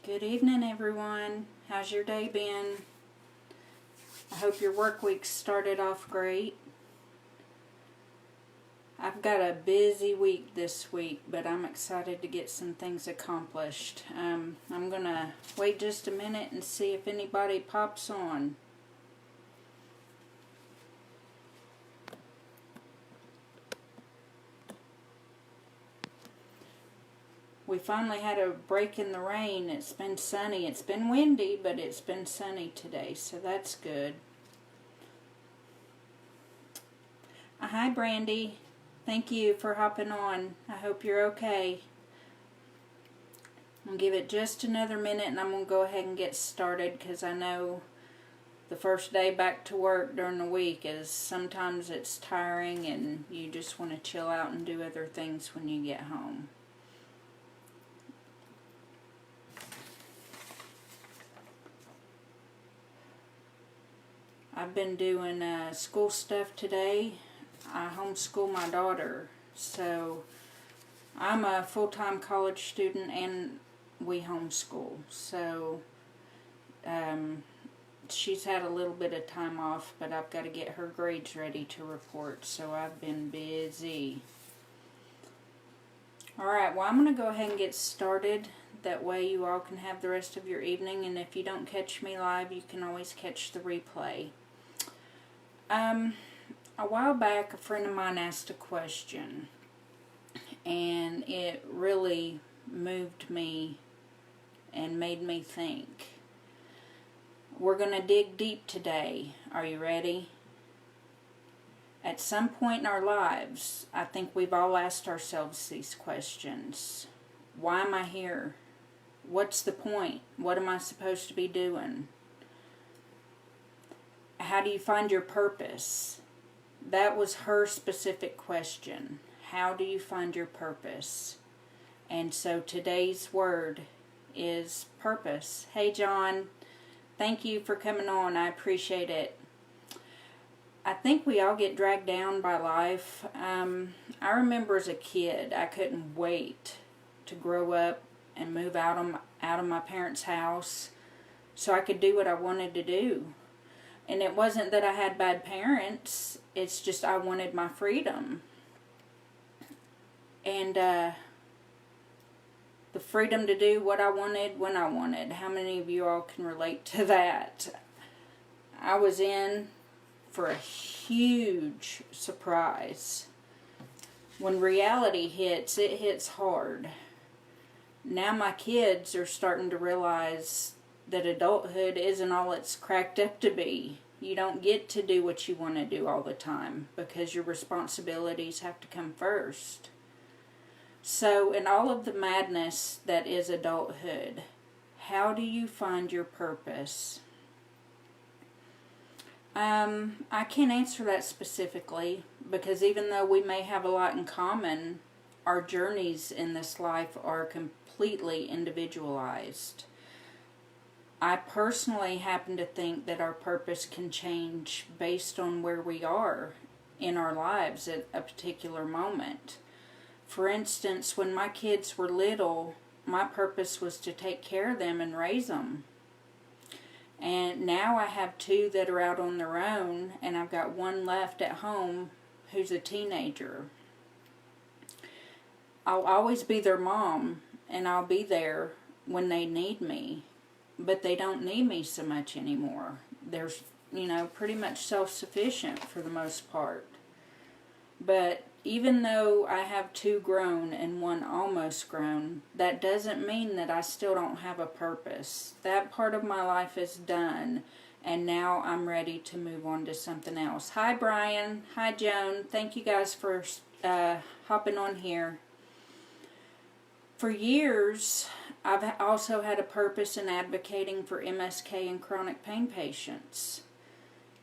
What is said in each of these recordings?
Good evening, everyone. How's your day been? I hope your work week started off great. I've got a busy week this week, but I'm excited to get some things accomplished. I'm going to wait just a minute and see if anybody pops on. We finally had a break in the rain. It's been sunny. It's been windy, but it's been sunny today, so that's good. Hi, Brandy. Thank you for hopping on. I hope you're okay. I'm going to give it just another minute, and I'm going to go ahead and get started, because I know the first day back to work during the week is sometimes it's tiring, and you just want to chill out and do other things when you get home. I've been doing school stuff today. I homeschool my daughter, so I'm a full-time college student and we homeschool. So she's had a little bit of time off, but I've got to get her grades ready to report, so I've been busy. Alright, well, I'm going to go ahead and get started. That way you all can have the rest of your evening, and if you don't catch me live, you can always catch the replay. A while back, a friend of mine asked a question, and it really moved me and made me think. We're going to dig deep today. Are you ready? At some point in our lives, I think we've all asked ourselves these questions. Why am I here? What's the point? What am I supposed to be doing? How do you find your purpose? That was her specific question. How do you find your purpose? And so today's word is purpose. Hey, John. Thank you for coming on. I appreciate it. I think we all get dragged down by life. I remember as a kid, I couldn't wait to grow up and move out of my parents' house so I could do what I wanted to do. And it wasn't that I had bad parents, it's just I wanted my freedom. And the freedom to do what I wanted when I wanted. How many of you all can relate to that? I was in for a huge surprise. When reality hits, it hits hard. Now my kids are starting to realize that adulthood isn't all it's cracked up to be. You don't get to do what you want to do all the time because your responsibilities have to come first. So in all of the madness that is adulthood, how do you find your purpose? I can't answer that specifically because even though we may have a lot in common, our journeys in this life are completely individualized. I personally happen to think that our purpose can change based on where we are in our lives at a particular moment. For instance, when my kids were little, my purpose was to take care of them and raise them. And now I have two that are out on their own, and I've got one left at home who's a teenager. I'll always be their mom, and I'll be there when they need me. But they don't need me so much anymore. They're, pretty much self-sufficient for the most part. But even though I have two grown and one almost grown, that doesn't mean that I still don't have a purpose. That part of my life is done, and now I'm ready to move on to something else. Hi, Brian. Hi, Joan. Thank you guys for hopping on here. For years, I've also had a purpose in advocating for MSK and chronic pain patients.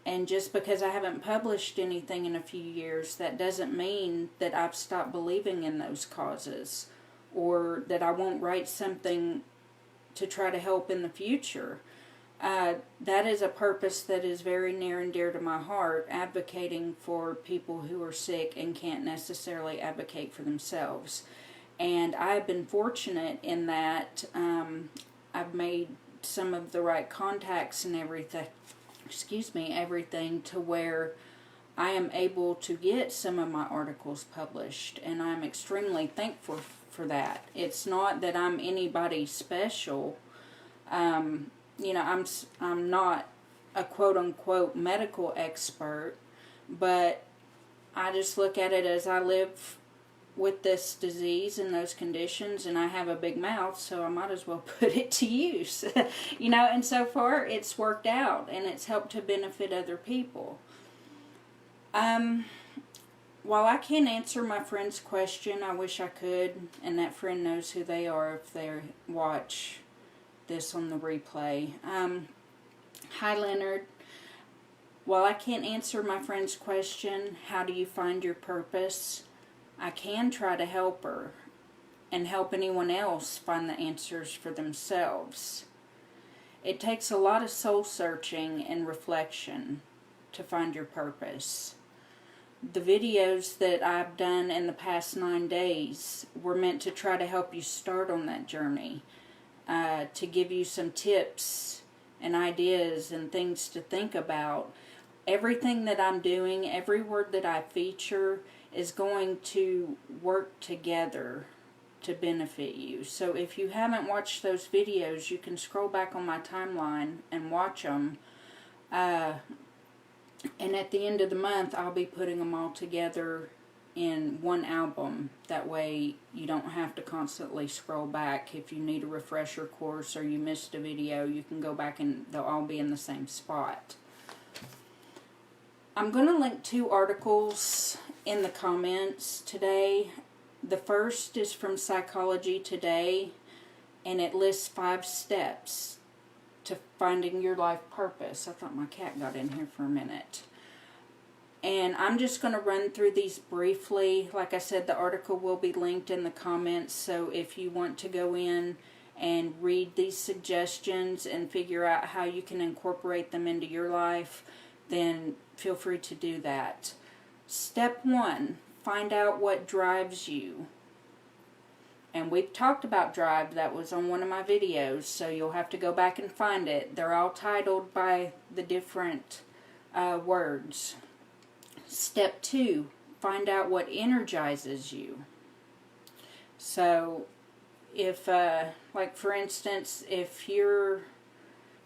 And just because I haven't published anything in a few years, that doesn't mean that I've stopped believing in those causes or that I won't write something to try to help in the future. That is a purpose that is very near and dear to my heart, advocating for people who are sick and can't necessarily advocate for themselves. And I've been fortunate in that I've I've made some of the right contacts and everything, everything to where I am able to get some of my articles published, and I'm extremely thankful for that. It's not that I'm anybody special. You know, I'm not a quote-unquote medical expert, but I just look at it as I live with this disease and those conditions, and I have a big mouth, so I might as well put it to use. You know, and so far it's worked out, and it's helped to benefit other people. While I can't answer my friend's question, I wish I could, and that friend knows who they are if they watch this on the replay. Hi, Leonard. While I can't answer my friend's question, how do you find your purpose? I can try to help her and help anyone else find the answers for themselves. It takes a lot of soul searching and reflection to find your purpose. The videos that I've done in the past 9 days were meant to try to help you start on that journey, to give you some tips and ideas and things to think about. Everything that I'm doing, every word that I feature is going to work together to benefit you. So if you haven't watched those videos, you can scroll back on my timeline and watch them. And at the end of the month, I'll be putting them all together in one album. That way you don't have to constantly scroll back. If you need a refresher course or you missed a video, you can go back and they'll all be in the same spot. I'm going to link 2 articles in the comments today. The first is from Psychology Today, and it lists 5 steps to finding your life purpose. I thought my cat got in here for a minute. And I'm just going to run through these briefly. Like I said, the article will be linked in the comments, so if you want to go in and read these suggestions and figure out how you can incorporate them into your life, then feel free to do that. Step 1, find out what drives you. And we've talked about drive. That was on one of my videos, so you'll have to go back and find it. They're all titled by the different words. Step 2, find out what energizes you. So, if, like for instance, if you're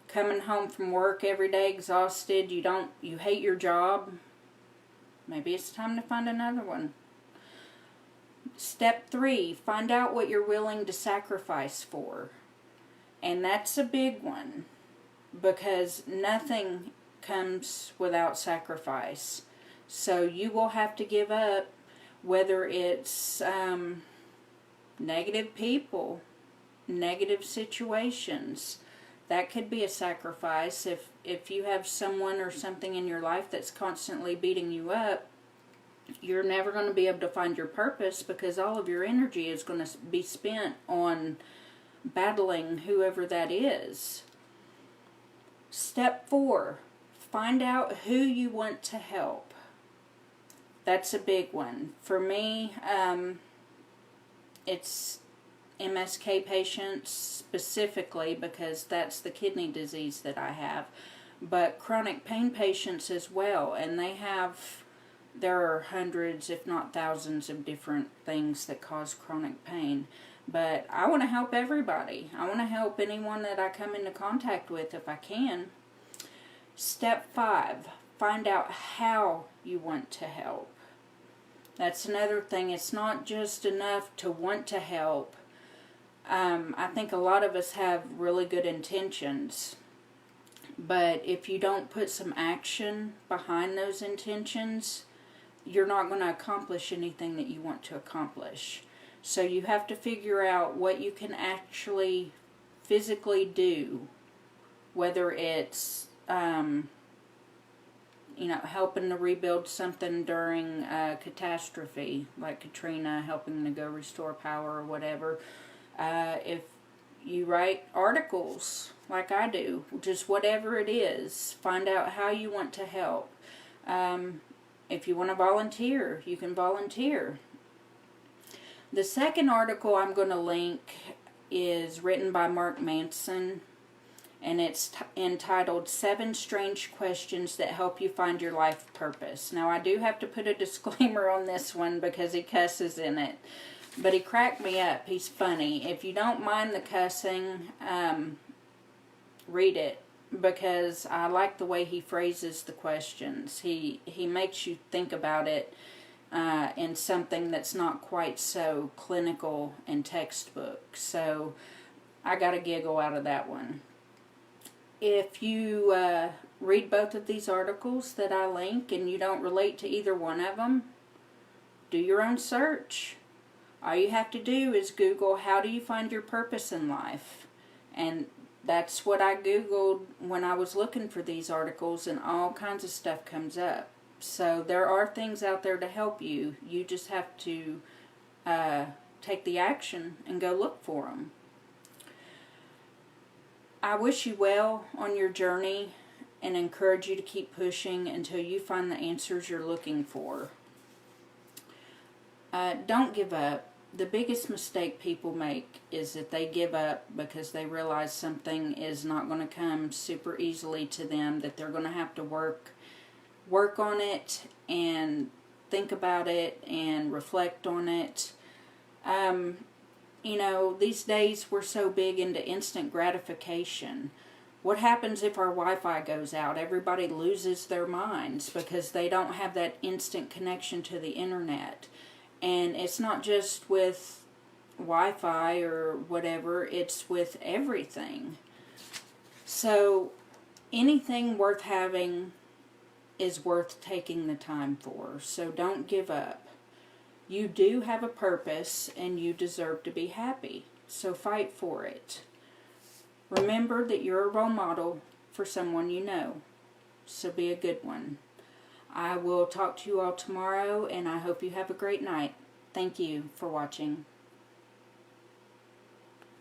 coming home from work every day exhausted, you hate your job, maybe it's time to find another one. Step 3, find out what you're willing to sacrifice for. And that's a big one, because nothing comes without sacrifice. So you will have to give up, whether it's negative people, negative situations. That could be a sacrifice. If you have someone or something in your life that's constantly beating you up, you're never going to be able to find your purpose, because all of your energy is going to be spent on battling whoever that is. Step 4, find out who you want to help. That's a big one. For me, it's MSK patients specifically, because that's the kidney disease that I have, but chronic pain patients as well, and there are hundreds if not thousands of different things that cause chronic pain, but I want to help everybody. I want to help anyone that I come into contact with if I can. Step 5, find out how you want to help. That's another thing. It's not just enough to want to help. I think a lot of us have really good intentions, but if you don't put some action behind those intentions, you're not going to accomplish anything that you want to accomplish. So you have to figure out what you can actually physically do, whether it's helping to rebuild something during a catastrophe like Katrina, helping to go restore power or whatever. If you write articles like I do, just whatever it is, find out how you want to help. If you want to volunteer, you can volunteer. The second article I'm going to link is written by Mark Manson, and it's entitled 7 Strange Questions That Help You Find Your Life Purpose. Now, I do have to put a disclaimer on this one because he cusses in it, but he cracked me up. He's funny. If you don't mind the cussing, read it, because I like the way he phrases the questions. He makes you think about it in something that's not quite so clinical and textbook. So I got a giggle out of that one. If you read both of these articles that I link and you don't relate to either one of them, do your own search. All you have to do is Google, how do you find your purpose in life? And that's what I Googled when I was looking for these articles, and all kinds of stuff comes up. So there are things out there to help you. You just have to take the action and go look for them. I wish you well on your journey and encourage you to keep pushing until you find the answers you're looking for. Don't give up. The biggest mistake people make is that they give up because they realize something is not going to come super easily to them, that they're going to have to work on it and think about it and reflect on it. You know, these days we're so big into instant gratification. What happens if our Wi-Fi goes out? Everybody loses their minds because they don't have that instant connection to the internet. And it's not just with Wi-Fi or whatever, it's with everything. So anything worth having is worth taking the time for. So don't give up. You do have a purpose and you deserve to be happy. So fight for it. Remember that you're a role model for someone you know. So be a good one. I will talk to you all tomorrow, and I hope you have a great night. Thank you for watching.